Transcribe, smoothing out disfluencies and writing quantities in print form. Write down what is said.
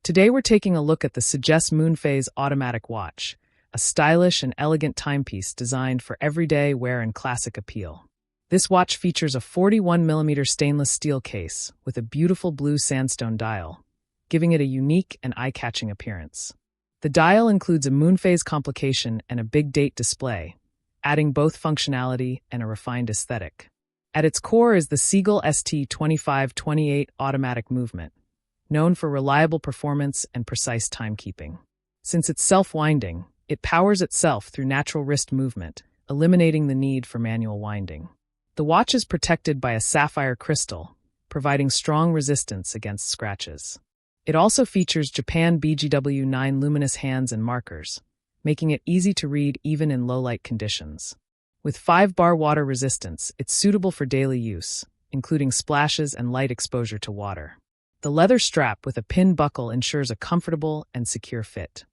Today we're taking a look at the Sugess Moonphase automatic watch, a stylish and elegant timepiece designed for everyday wear and classic appeal. This watch features a 41mm stainless steel case with a beautiful blue sandstone dial, giving it a unique and eye-catching appearance. The dial includes a Moonphase complication and a big date display, adding both functionality and a refined aesthetic. At its core is the Seagull ST2528 automatic movement, known for reliable performance and precise timekeeping. Since it's self-winding, it powers itself through natural wrist movement, eliminating the need for manual winding. The watch is protected by a sapphire crystal, providing strong resistance against scratches. It also features Japan BGW9 luminous hands and markers, making it easy to read even in low-light conditions. With 5-bar water resistance, it's suitable for daily use, including splashes and light exposure to water. The leather strap with a pin buckle ensures a comfortable and secure fit.